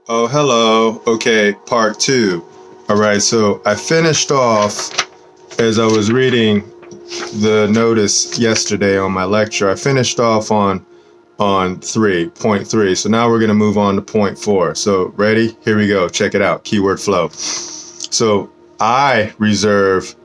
Oh, hello. Okay, part two. All right, so I finished off as I was reading the notice yesterday on my lecture. I finished off on 3.3. So now we're going to move on to point 4. So ready? Here we go. Check it out. Keyword flow. So I reserve,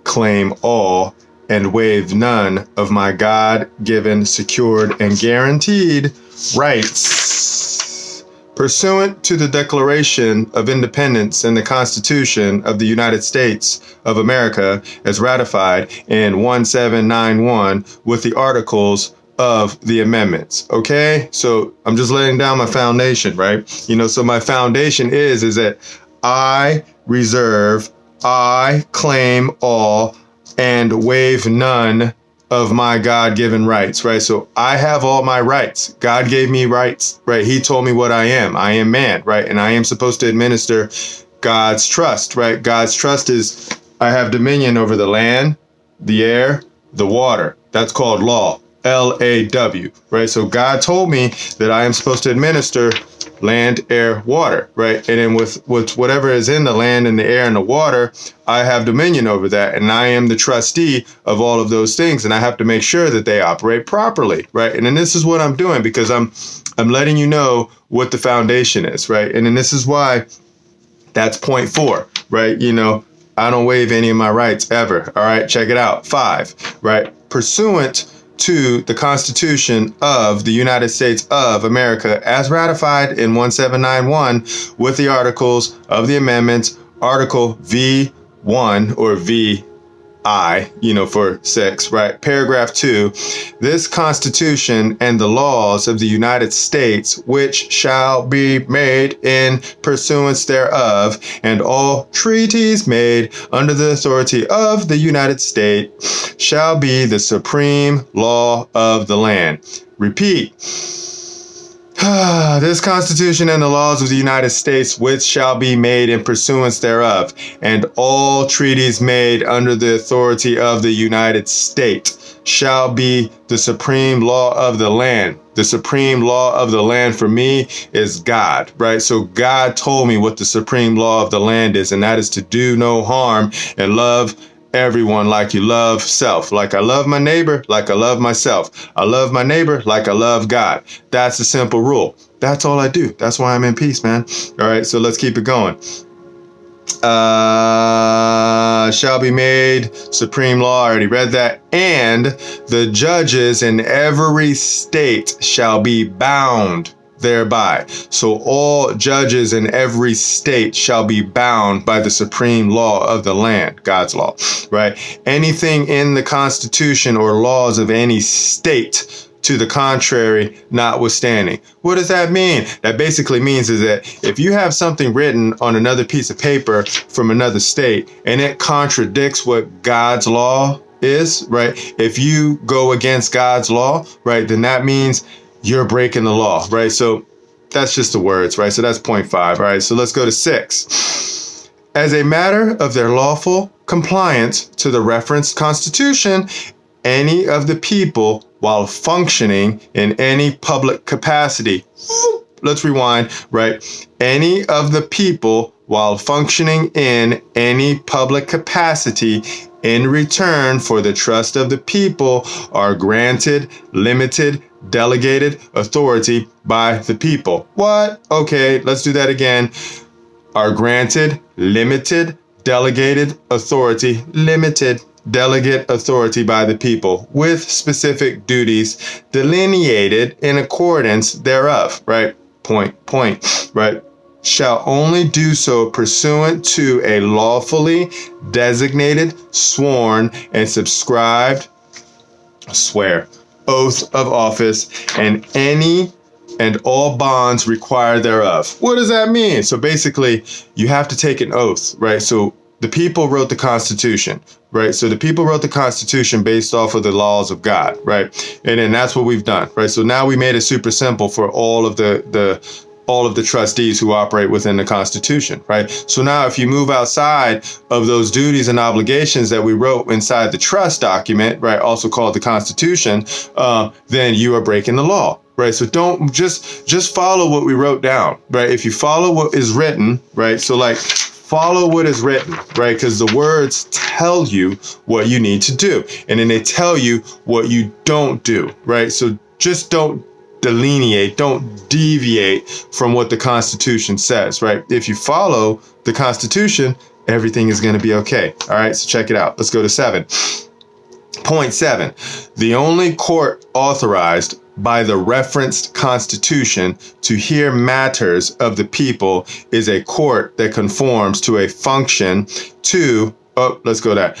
claim all, and waive none of my God-given, secured, and guaranteed rights pursuant to the Declaration of Independence and the Constitution of the United States of America as ratified in 1791 with the Articles of the amendments. Okay, so I'm just laying down my foundation, right? So my foundation is that I reserve, I claim all, and waive none of my God-given rights, right? So I have all my rights. God gave me rights, right? He told me what I am. I am man, right? And I am supposed to administer God's trust, right? God's trust is I have dominion over the land, the air, the water. That's called law. LAW, right? So God told me that I am supposed to administer land, air, water, right? And then with whatever is in the land and the air and the water, I have dominion over that. And I am the trustee of all of those things. And I have to make sure that they operate properly, right? And then this is what I'm doing because I'm letting you know what the foundation is, right? And then this is why that's point 4, right? I don't waive any of my rights ever. All right, check it out. 5, right? Pursuant to the Constitution of the United States of America as ratified in 1791 with the Articles of the Amendments, Article V1 or VI, for 6, right? Paragraph 2, this Constitution and the laws of the United States, which shall be made in pursuance thereof, and all treaties made under the authority of the United States shall be the supreme law of the land. Repeat. This Constitution and the laws of the United States, which shall be made in pursuance thereof, and all treaties made under the authority of the United States shall be the supreme law of the land. The supreme law of the land for me is God, right? So God told me what the supreme law of the land is, and that is to do no harm and love everyone like you love self. Like I love my neighbor, like I love myself. I love my neighbor like I love God. That's a simple rule. That's all I do. That's why I'm in peace, man. All right, so let's keep it going. Shall be made supreme law. I already read that. And the judges in every state shall be bound thereby. So all judges in every state shall be bound by the supreme law of the land, God's law, right? Anything in the Constitution or laws of any state to the contrary, notwithstanding. What does that mean? That basically means is that if you have something written on another piece of paper from another state and it contradicts what God's law is, right? If you go against God's law, right, then that means you're breaking the law, right? So that's just the words, right? So that's point 5, right? So let's go to 6. As a matter of their lawful compliance to the referenced Constitution, any of the people while functioning in any public capacity. Let's rewind, right? Any of the people while functioning in any public capacity in return for the trust of the people are granted limited delegated authority by the people. What? Okay, let's do that again. Are granted limited delegated authority, limited delegate authority by the people with specific duties delineated in accordance thereof, right? Point, right? Shall only do so pursuant to a lawfully designated, sworn, and subscribed, oath of office, and any and all bonds required thereof. What does that mean? So basically, you have to take an oath, right? So the people wrote the Constitution, right? So the people wrote the Constitution based off of the laws of God, right? And then that's what we've done, right? So now we made it super simple for all of the trustees who operate within the Constitution, right? So now if you move outside of those duties and obligations that we wrote inside the trust document, right, also called the Constitution, then you are breaking the law, right? So don't just follow what we wrote down, right? If you follow what is written, right? So like follow what is written, right? Because the words tell you what you need to do, and then they tell you what you don't do, right? So just don't delineate, don't deviate from what the Constitution says, right? If you follow the Constitution, everything is going to be okay. All right, so check it out. Let's go to 7. Point 7, the only court authorized by the referenced Constitution to hear matters of the people is a court that conforms to a function to, let's go there.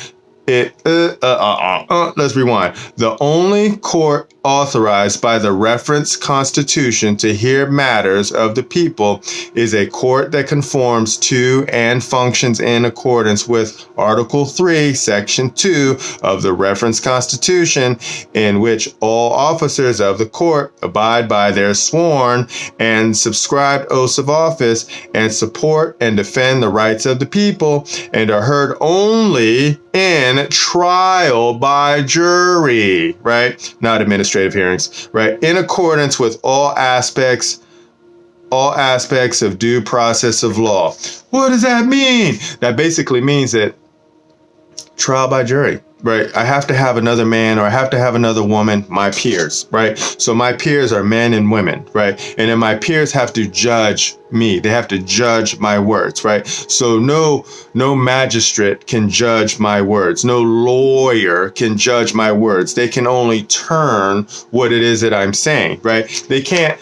Let's rewind. The only court authorized by the referenced Constitution to hear matters of the people is a court that conforms to and functions in accordance with Article 3, Section 2 of the referenced Constitution, in which all officers of the court abide by their sworn and subscribed oaths of office and support and defend the rights of the people and are heard only in trial by jury, right? Not administrative hearings, right? In accordance with all aspects of due process of law. What does that mean? That basically means that trial by jury, right? I have to have another man or I have to have another woman, my peers, right? So my peers are men and women, right? And then my peers have to judge me. They have to judge my words, right? So no magistrate can judge my words. No lawyer can judge my words. They can only turn what it is that I'm saying, right? They can't.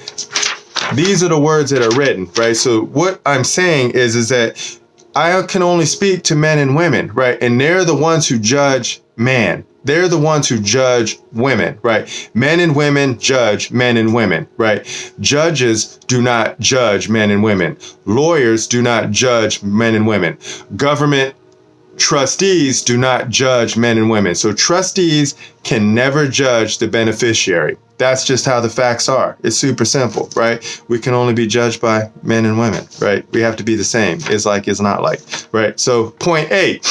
These are the words that are written, right? So what I'm saying is that I can only speak to men and women, right? And they're the ones who judge man. They're the ones who judge women, right? Men and women judge men and women, right? Judges do not judge men and women. Lawyers do not judge men and women. Government trustees do not judge men and women. So trustees can never judge the beneficiary. That's just how the facts are. It's super simple, right? We can only be judged by men and women, right? We have to be the same. It's like, it's not like, right? So point 8.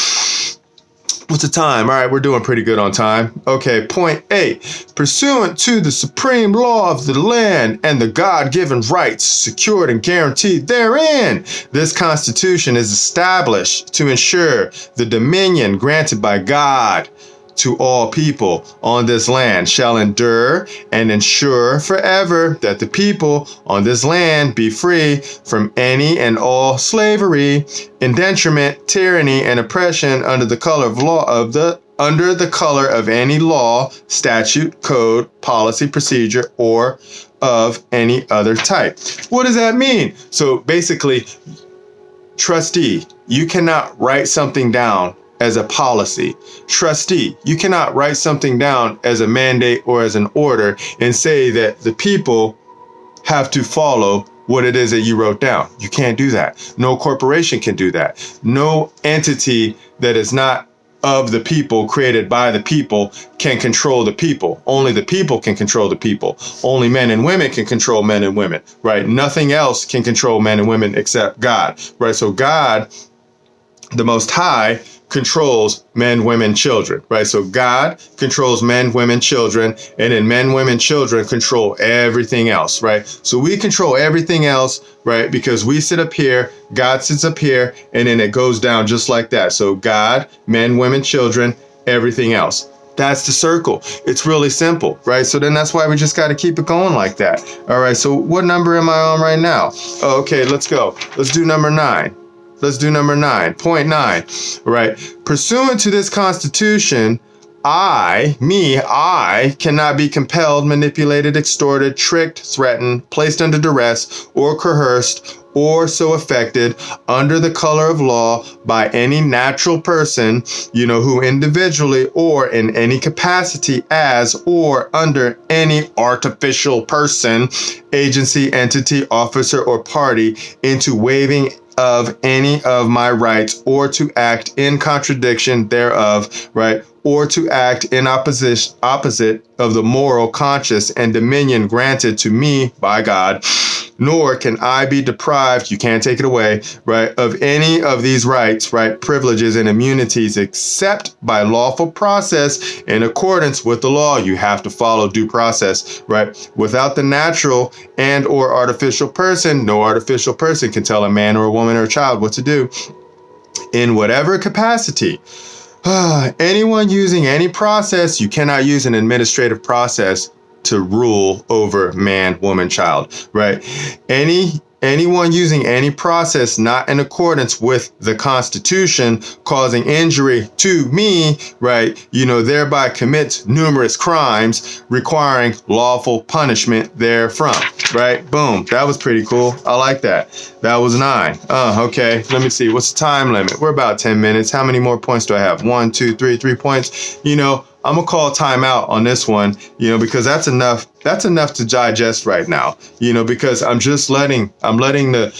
What's the time? All right, we're doing pretty good on time. Okay, point 8. Pursuant to the supreme law of the land and the God-given rights secured and guaranteed therein, this Constitution is established to ensure the dominion granted by God to all people on this land shall endure and ensure forever that the people on this land be free from any and all slavery, indenturement, tyranny, and oppression under the color of any law, statute, code, policy, procedure, or of any other type. What does that mean? So basically, trustee, you cannot write something down as a policy. Trustee, you cannot write something down as a mandate or as an order and say that the people have to follow what it is that you wrote down. You can't do that. No corporation can do that. No entity that is not of the people, created by the people, can control the people. Only the people can control the people. Only men and women can control men and women, right? Nothing else can control men and women except God, right? So God, the Most High, controls men, women, children, right? So God controls men, women, children, and then men, women, children control everything else, right? So we control everything else, right? Because we sit up here, God sits up here, and then it goes down just like that. So God, men, women, children, everything else. That's the circle. It's really simple, right? So then that's why we just got to keep it going like that. All right, so what number am I on right now? Oh, okay, let's go. Let's do number 9. Let's do number 9. Point 9, right? Pursuant to this Constitution, I cannot be compelled, manipulated, extorted, tricked, threatened, placed under duress, or coerced, or so affected under the color of law by any natural person, who individually or in any capacity as or under any artificial person, agency, entity, officer, or party into waiving of any of my rights or to act in contradiction thereof, right? Or to act in opposite of the moral, conscience, and dominion granted to me by God, nor can I be deprived, you can't take it away, right, of any of these rights, right, privileges and immunities except by lawful process in accordance with the law. You have to follow due process, right? Without the natural and or artificial person, no artificial person can tell a man or a woman or a child what to do in whatever capacity. Anyone using any process, you cannot use an administrative process to rule over man, woman, child, right? Anyone using any process not in accordance with the Constitution, causing injury to me, right, thereby commits numerous crimes requiring lawful punishment therefrom, right? Boom. That was pretty cool. I like that. That was 9. Okay. Let me see. What's the time limit? We're about 10 minutes. How many more points do I have? 1, 2, 3 points. I'm gonna call timeout on this one, because that's enough to digest right now, because I'm letting the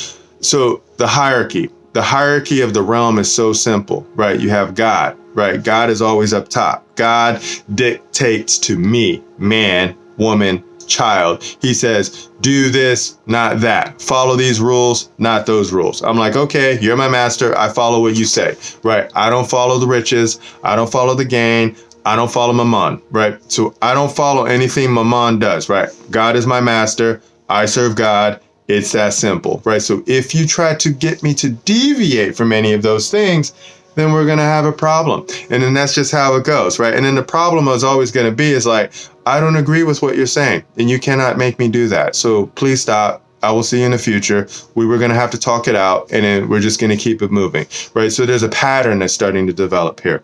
hierarchy of the realm is so simple, right? You have God, right? God is always up top. God dictates to me, man, woman, child. He says, do this, not that. Follow these rules, not those rules. I'm like, okay, you're my master. I follow what you say, right? I don't follow the riches. I don't follow the gain. I don't follow Mammon, right? So I don't follow anything Mammon does, right? God is my master. I serve God. It's that simple, right? So if you try to get me to deviate from any of those things, then we're going to have a problem. And then that's just how it goes, right? And then the problem is always going to be is like, I don't agree with what you're saying, and you cannot make me do that. So please stop. I will see you in the future. We were going to have to talk it out, and then we're just going to keep it moving, right? So there's a pattern that's starting to develop here.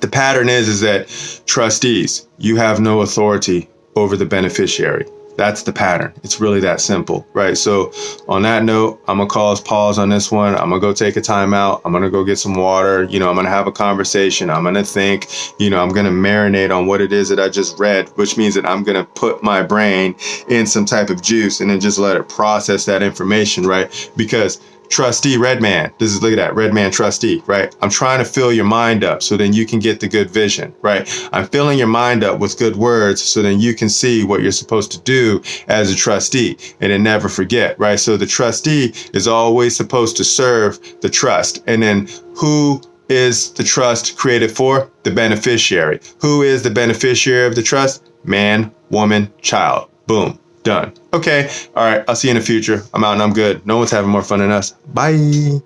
The pattern is that trustees, you have no authority over the beneficiary. That's the pattern. It's really that simple, right? So on that note, I'm going to call us pause on this one. I'm going to go take a time out. I'm going to go get some water. I'm going to have a conversation. I'm going to think, I'm going to marinate on what it is that I just read, which means that I'm going to put my brain in some type of juice and then just let it process that information, right? Because trustee Redman, look at that, Redman trustee, right? I'm trying to fill your mind up so then you can get the good vision, right? I'm filling your mind up with good words so then you can see what you're supposed to do as a trustee and then never forget, right? So the trustee is always supposed to serve the trust. And then who is the trust created for? The beneficiary. Who is the beneficiary of the trust? Man, woman, child. Boom. Done. Okay. All right. I'll see you in the future. I'm out and I'm good. No one's having more fun than us. Bye.